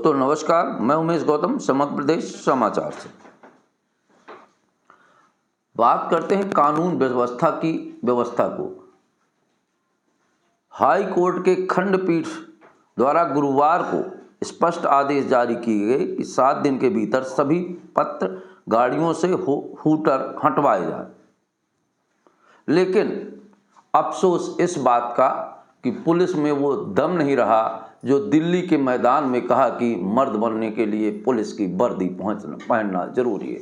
दोस्तों नमस्कार, मैं उमेश गौतम समग्र प्रदेश समाचार से। बात करते हैं कानून व्यवस्था की व्यवस्था को। हाई कोर्ट के खंडपीठ द्वारा गुरुवार को स्पष्ट आदेश जारी किए गए कि 7 दिन के भीतर सभी पत्र गाड़ियों से हूटर हटवाए जाए। लेकिन अफसोस इस बात का कि पुलिस में वो दम नहीं रहा जो दिल्ली के मैदान में कहा कि मर्द बनने के लिए पुलिस की वर्दी पहनना जरूरी है।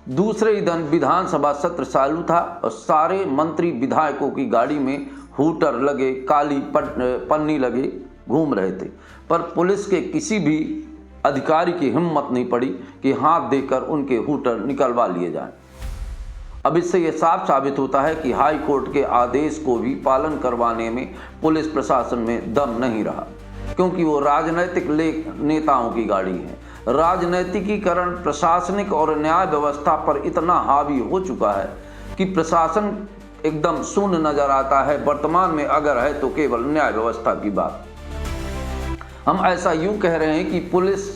दूसरे दिन विधानसभा सत्र चालू था और सारे मंत्री विधायकों की गाड़ी में हूटर लगे, काली पन्नी लगे घूम रहे थे, पर पुलिस के किसी भी अधिकारी की हिम्मत नहीं पड़ी कि हाथ देकर उनके हूटर निकलवा लिए जाएं। अब इससे यह साफ साबित होता है कि हाई कोर्ट के आदेश को भी पालन करवाने में पुलिस प्रशासन में दम नहीं रहा, क्योंकि वो राजनीतिक नेताओं की गाड़ी है। राजनीतिकीकरण प्रशासनिक और न्याय व्यवस्था पर इतना हावी हो चुका है कि प्रशासन एकदम शून्य नजर आता है। वर्तमान में अगर है तो केवल न्याय व्यवस्था की बात। हम ऐसा यूं कह रहे हैं कि पुलिस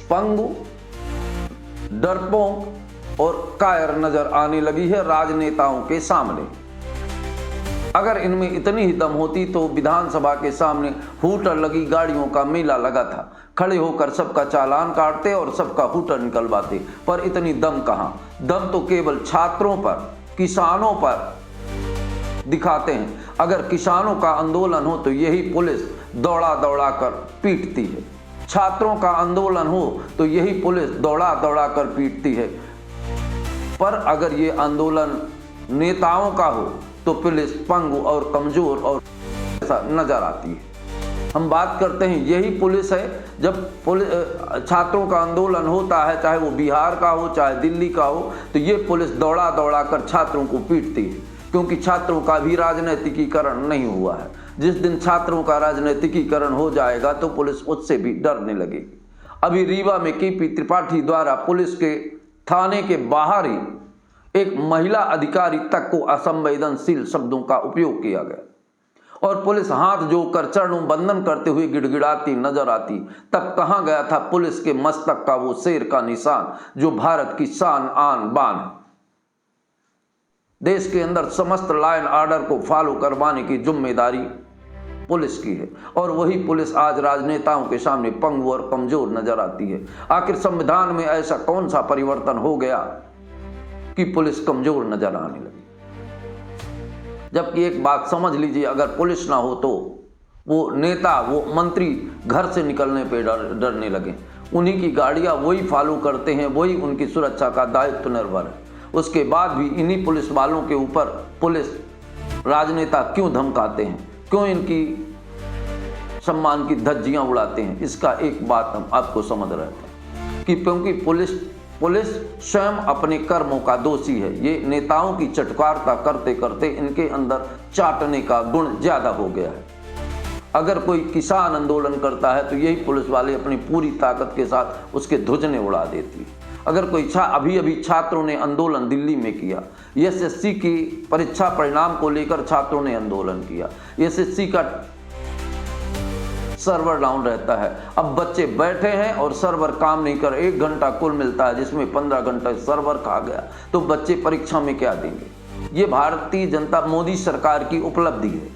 पंगु, डरपोक और कायर नजर आने लगी है राजनेताओं के सामने। अगर इनमें इतनी ही दम होती तो विधानसभा के सामने हूटर लगी गाड़ियों का मेला लगा था, खड़े होकर सबका चालान काटते और सबका हूटर निकलवाते। पर इतनी दम कहाँ? दम तो केवल छात्रों पर, किसानों पर दिखाते हैं। अगर किसानों का आंदोलन हो तो यही पुलिस दौड़ा दौड़ा कर पीटती है। छात्रों का आंदोलन हो तो यही पुलिस दौड़ा दौड़ा कर पीटती है। पर अगर ये आंदोलन नेताओं का हो तो पुलिस पंगु और कमजोर और ऐसा नजर आती है। हम बात करते हैं यही पुलिस है जब छात्रों का आंदोलन होता है, चाहे वो बिहार का हो चाहे दिल्ली का हो, तो ये पुलिस दौड़ा दौड़ा कर छात्रों को पीटती है, क्योंकि छात्रों का भी राजनीतिकीकरण नहीं हुआ है। जिस दिन छात्रों का राजनीतिकीकरण हो जाएगा तो पुलिस उससे भी डरने लगेगी। अभी रीवा में केपी त्रिपाठी द्वारा पुलिस के थाने के बाहर ही एक महिला अधिकारी तक को असंवेदनशील शब्दों का उपयोग किया गया और पुलिस हाथ जोड़कर चरणों बंदन करते हुए गिड़गिड़ाती नजर आती। तब कहां गया था पुलिस के मस्तक का वो शेर का निशान जो भारत की शान आन बान है। देश के अंदर समस्त लॉ एंड ऑर्डर को फॉलो करवाने की जिम्मेदारी पुलिस की है, और वही पुलिस आज राजनेताओं के सामने पंगु और कमजोर नजर आती है। आखिर संविधान में ऐसा कौन सा परिवर्तन हो गया कि पुलिस कमजोर नजर आने लगी? जबकि एक बात समझ लीजिए, अगर पुलिस ना हो तो वो नेता, वो मंत्री घर से निकलने पे डरने लगे। उन्हीं की गाड़ियां वही फॉलो करते हैं, वही उनकी सुरक्षा का दायित्व निर्भर है। उसके बाद भी इन्हीं पुलिस वालों के ऊपर पुलिस राजनेता क्यों धमकाते हैं, क्यों इनकी सम्मान की धज्जियां उड़ाते हैं? इसका एक बात हम आपको समझ रहे थे कि क्योंकि पुलिस स्वयं अपने कर्मों का दोषी है। ये नेताओं की चटकारता करते करते इनके अंदर चाटने का गुण ज्यादा हो गया है। अगर कोई किसान आंदोलन करता है तो यही पुलिस वाले अपनी पूरी ताकत के साथ उसके ध्वजने उड़ा देती है। अगर कोई अभी छात्रों ने आंदोलन दिल्ली में किया, एसएससी की परीक्षा परिणाम को लेकर छात्रों ने आंदोलन किया, एसएससी का सर्वर डाउन रहता है। अब बच्चे बैठे हैं और सर्वर काम नहीं कर, 1 घंटा कुल मिलता है जिसमें 15 घंटा सर्वर खा गया, तो बच्चे परीक्षा में क्या देंगे? ये भारतीय जनता मोदी सरकार की उपलब्धि है।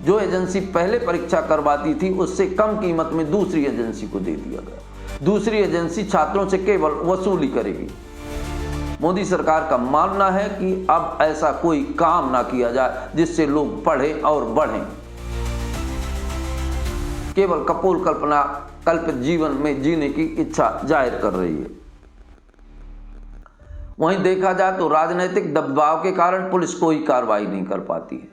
जो एजेंसी पहले परीक्षा करवाती थी उससे कम कीमत में दूसरी एजेंसी को दे दिया गया। दूसरी एजेंसी छात्रों से केवल वसूली करेगी। मोदी सरकार का मानना है कि अब ऐसा कोई काम ना किया जाए जिससे लोग पढ़ें और बढ़ें। केवल कपोल कल्पना कल्पित जीवन में जीने की इच्छा जाहिर कर रही है। वहीं देखा जाए तो राजनीतिक दबाव के कारण पुलिस कोई कार्रवाई नहीं कर पाती है।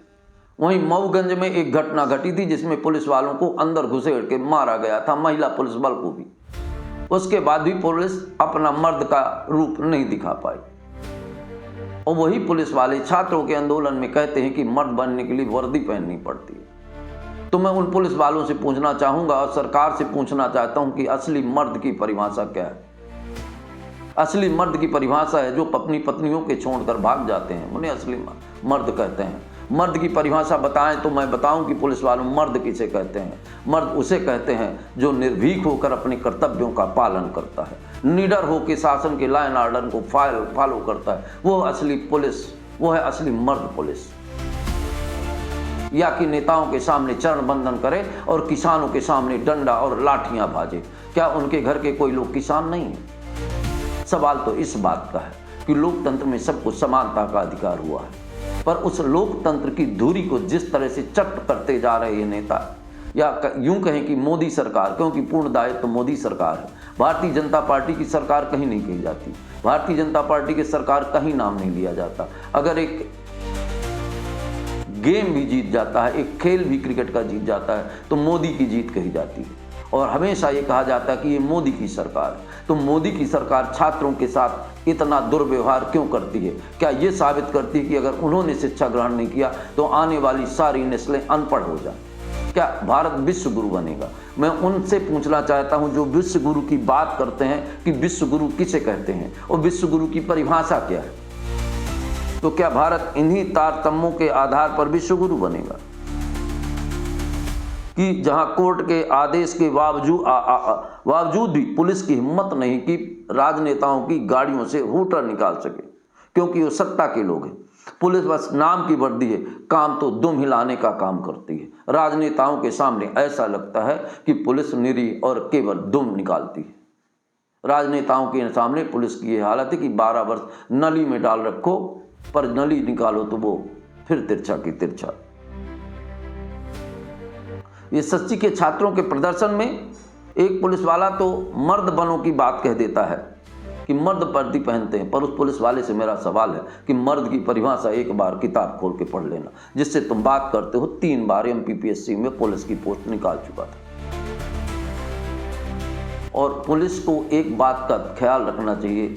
वहीं मऊगंज में एक घटना घटी थी जिसमें पुलिस वालों को अंदर घुसेड़ के मारा गया था, महिला पुलिस बल को भी। उसके बाद भी पुलिस अपना मर्द का रूप नहीं दिखा पाई, और वही पुलिस वाले छात्रों के आंदोलन में कहते हैं कि मर्द बनने के लिए वर्दी पहननी पड़ती है। तो मैं उन पुलिस वालों से पूछना चाहूंगा और सरकार से पूछना चाहता हूं कि असली मर्द की परिभाषा क्या है? असली मर्द की परिभाषा है जो अपनी पत्नियों के छोड़कर भाग जाते हैं, उन्हें असली मर्द कहते हैं। मर्द की परिभाषा बताएं तो मैं बताऊं कि पुलिस वालों मर्द किसे कहते हैं। मर्द उसे कहते हैं जो निर्भीक होकर अपने कर्तव्यों का पालन करता है, निडर होकर शासन के लॉ एंड ऑर्डर को फॉलो करता है। वो असली पुलिस, वो है असली मर्द पुलिस। या कि नेताओं के सामने चरण बंदन करे और किसानों के सामने डंडा और लाठियां भाजे। क्या उनके घर के कोई लोग किसान नहीं है? सवाल तो इस बात का है कि लोकतंत्र में सबको समानता का अधिकार हुआ है, पर उस लोकतंत्र की धुरी को जिस तरह से चट करते जा रहे नेता, या यूं कहें कि मोदी सरकार, क्योंकि पूर्ण दायित्व तो मोदी सरकार है। भारतीय जनता पार्टी की सरकार कहीं नहीं कही जाती, भारतीय जनता पार्टी की सरकार कहीं नाम नहीं लिया जाता। अगर एक गेम भी जीत जाता है, एक खेल भी क्रिकेट का जीत जाता है, तो मोदी की जीत कही जाती है और हमेशा ये कहा जाता है कि ये मोदी की सरकार है। तो मोदी की सरकार छात्रों के साथ इतना दुर्व्यवहार क्यों करती है? क्या ये साबित करती है कि अगर उन्होंने शिक्षा ग्रहण नहीं किया तो आने वाली सारी नस्लें अनपढ़ हो जाएं? क्या भारत विश्व गुरु बनेगा? मैं उनसे पूछना चाहता हूं जो विश्व गुरु की बात करते हैं कि विश्व गुरु किसे कहते हैं और विश्व गुरु की परिभाषा क्या है। तो क्या भारत इन्हीं तारतम्यों के आधार पर विश्व गुरु बनेगा कि जहां कोर्ट के आदेश के बावजूद भी पुलिस की हिम्मत नहीं कि राजनेताओं की गाड़ियों से हूटर निकाल सके, क्योंकि वो सत्ता के लोग हैं। पुलिस बस नाम की वर्दी है, काम तो दुम हिलाने का काम करती है। राजनेताओं के सामने ऐसा लगता है कि पुलिस निरीह और केवल दुम निकालती है। राजनेताओं के सामने पुलिस की ये हालत है कि 12 वर्ष नली में डाल रखो, पर नली निकालो तो वो फिर तिरछा की तिरछा। ये सच्ची के छात्रों के प्रदर्शन में एक पुलिस वाला तो मर्द बनों की बात कह देता है कि मर्द वर्दी पहनते हैं, पर उस पुलिस वाले से मेरा सवाल है कि मर्द की परिभाषा एक बार किताब खोल के पढ़ लेना, जिससे तुम बात करते हो। 3 बार MPPSC में पुलिस की पोस्ट निकाल चुका था। और पुलिस को एक बात का ख्याल रखना चाहिए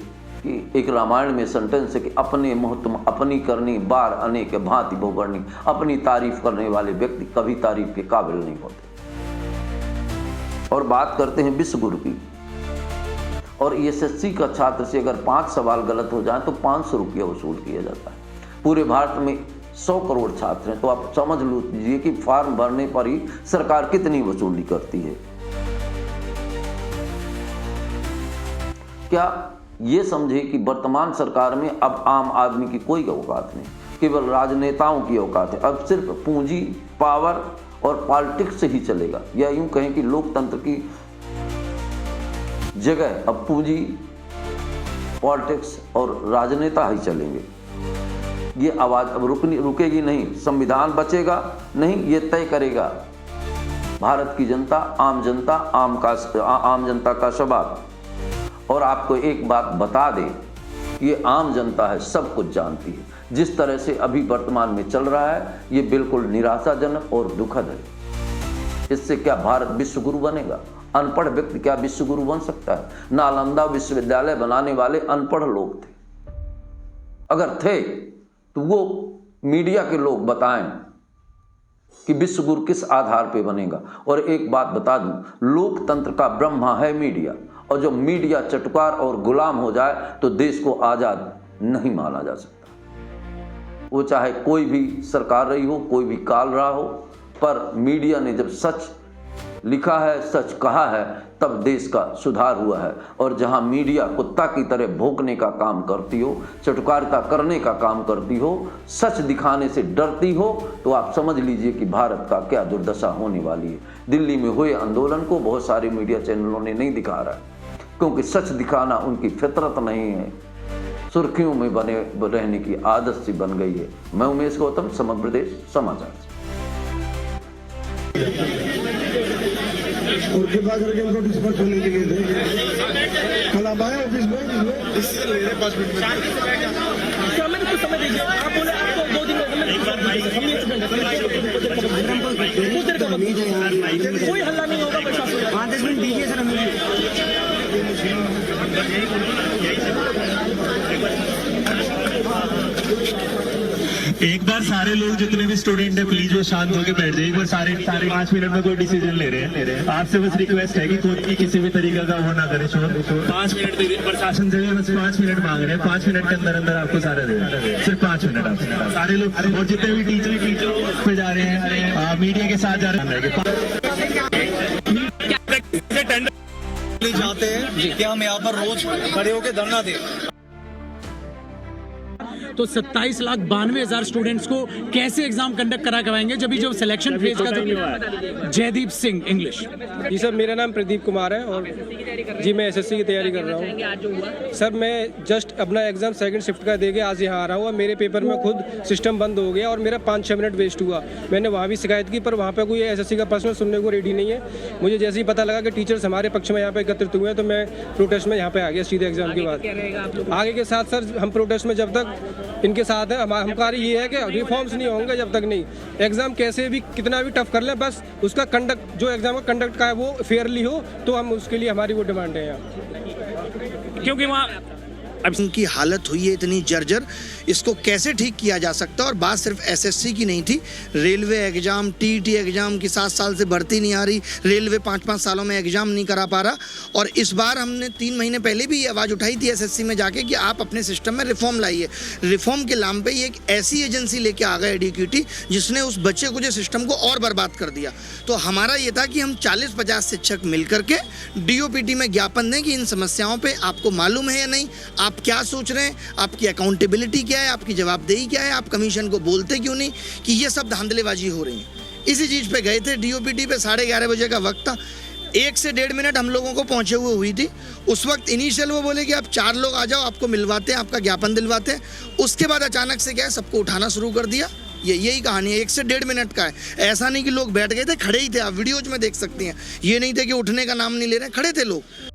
कि एक रामायण में सेंटेंस है कि अपने मुँह तुम अपनी करनी, बार अनेक भांति भोगरनी। अपनी तारीफ करने वाले व्यक्ति कभी तारीफ के काबिल नहीं होते। और बात करते हैं विश्व गुरु की, और SSC का छात्र से अगर 5 सवाल गलत हो जाए तो 500 रुपया वसूल किया जाता है। पूरे भारत में 100 करोड़ छात्र हैं, तो आप समझ लीजिए कि फॉर्म भरने पर ही सरकार कितनी वसूली करती है। क्या ये समझे कि वर्तमान सरकार में अब आम आदमी की कोई औकात नहीं, केवल राजनेताओं की औकात है। अब सिर्फ पूंजी, पावर और पॉलिटिक्स से ही चलेगा, या यूं कहें कि लोकतंत्र की जगह अब पूंजी, पॉलिटिक्स और राजनेता ही चलेंगे। ये आवाज अब रुकेगी नहीं। संविधान बचेगा नहीं, ये तय करेगा भारत की जनता, आम जनता, आम जनता का स्वभाव। और आपको एक बात बता दें, ये आम जनता है, सब कुछ जानती है। जिस तरह से अभी वर्तमान में चल रहा है, ये बिल्कुल निराशाजनक और दुखद है। इससे क्या भारत विश्व गुरु बनेगा? अनपढ़ व्यक्ति क्या विश्व गुरु बन सकता है? नालंदा विश्वविद्यालय बनाने वाले अनपढ़ लोग थे। अगर थे तो वो मीडिया के लोग बताएं कि विश्व गुरु किस आधार पे बनेगा। और एक बात बता दूं, लोकतंत्र का ब्रह्मा है मीडिया, और जब मीडिया चटकार और गुलाम हो जाए तो देश को आजाद नहीं माना जा सकता। वो चाहे कोई भी सरकार रही हो, कोई भी काल रहा हो, पर मीडिया ने जब सच लिखा है, सच कहा है, तब देश का सुधार हुआ है। और जहां मीडिया कुत्ता की तरह भौंकने का काम करती हो, चटकारिता करने का काम करती हो, सच दिखाने से डरती हो, तो आप समझ लीजिए कि भारत का क्या दुर्दशा होने वाली है। दिल्ली में हुए आंदोलन को बहुत सारे मीडिया चैनलों ने नहीं दिखा रहा है, क्योंकि सच दिखाना उनकी फितरत नहीं है। सुर्खियों में बने रहने की आदत सी बन गई है। मैं उमेश गौतम, समग्र देश समाचार। और के बाद नोटिस पर खोलने के लिए थे। कल आप आए ऑफिस में? मेरे पास समय कुछ समय दीजिए। आप बोले आपको 2 दिन में कोई हल्ला नहीं होगा, 5-10 मिनट दीजिए सर हमें। एक बार सारे लोग जितने भी स्टूडेंट हैं प्लीज वो शांत होकर बैठ जाइए। एक बार सारे 5 मिनट में कोई डिसीजन ले रहे हैं। आपसे बस रिक्वेस्ट है कि कोई की किसी भी तरीके का वो ना करे शोर। 5 मिनट दे प्रशासन से बस 5 मिनट मांग रहे हैं। 5 मिनट के अंदर अंदर आपको सारे दे, सिर्फ 5 मिनट आप सारे लोग और जितने भी टीचर पे जा रहे हैं, मीडिया के साथ जा रहे हैं, चाहते हैं कि हम यहाँ पर रोज खड़े होकर धरना दें। तो 27,92,000 स्टूडेंट्स को कैसे एग्जाम कंडक्ट करवाएंगे जब जो सिलेक्शन फेज का तो जयदीप सिंह इंग्लिश। जी सर, मेरा नाम प्रदीप कुमार है और जी मैं एसएससी की तैयारी कर रहा हूँ। सर मैं जस्ट अपना एग्जाम सेकंड शिफ्ट का देके आज यहाँ आ रहा हूँ और मेरे पेपर में खुद सिस्टम बंद हो गया और मेरा 5-6 मिनट वेस्ट हुआ। मैंने वहाँ भी शिकायत की पर वहाँ पे कोई एसएससी का पर्सनल सुनने को रेडी नहीं है। मुझे जैसे ही पता लगा कि टीचर्स हमारे पक्ष में यहाँ पे एकत्रित हुए हैं तो मैं प्रोटेस्ट में यहाँ पे आ गया सीधे एग्जाम के बाद। आगे के साथ सर हम प्रोटेस्ट में जब तक इनके साथ है हमारा ये है कि रिफॉर्म्स नहीं होंगे जब तक नहीं। एग्जाम कैसे भी कितना भी टफ कर लें, बस उसका कंडक्ट जो एग्जाम का कंडक्ट का है वो फेयरली हो तो हम उसके लिए हमारी वो डिमांड है यहाँ। क्योंकि वहाँ अब इनकी हालत हुई है इतनी जर्जर, इसको कैसे ठीक किया जा सकता है। और बात सिर्फ एसएससी की नहीं थी, रेलवे एग्जाम, टीईटी एग्जाम की 7 साल से भर्ती नहीं आ रही, रेलवे 5-5 सालों में एग्जाम नहीं करा पा रहा। और इस बार हमने 3 महीने पहले भी ये आवाज़ उठाई थी एसएससी में जाके कि आप अपने सिस्टम में रिफॉर्म लाइए। रिफॉर्म के नाम पे ये एक ऐसी एजेंसी लेके आ गए एडीक्यूटी जिसने उस बच्चे को जो सिस्टम को और बर्बाद कर दिया। तो हमारा ये था कि हम 40-50 शिक्षक मिल करके डीओपीटी में ज्ञापन दें कि इन समस्याओं पर आपको मालूम है या नहीं, आप क्या सोच रहे हैं, आपकी अकाउंटेबिलिटी क्या है, आपकी जवाबदेही क्या है, आप कमीशन को बोलते क्यों नहीं कि ये सब धांधलेबाजी हो रही है। इसी चीज़ पे गए थे डीओपीटी पे। 11:30 बजे का वक्त था, 1 से 1.5 मिनट हम लोगों को पहुंचे हुए हुई थी। उस वक्त इनिशियल वो बोले कि आप 4 लोग आ जाओ, आपको मिलवाते हैं, आपका ज्ञापन दिलवाते हैं। उसके बाद अचानक से क्या है, सबको उठाना शुरू कर दिया। यही कहानी है, 1 से 1.5 मिनट का है। ऐसा नहीं कि लोग बैठ गए थे, खड़े ही थे, आप वीडियोज में देख सकते हैं। ये नहीं थे कि उठने का नाम नहीं ले रहे, खड़े थे लोग।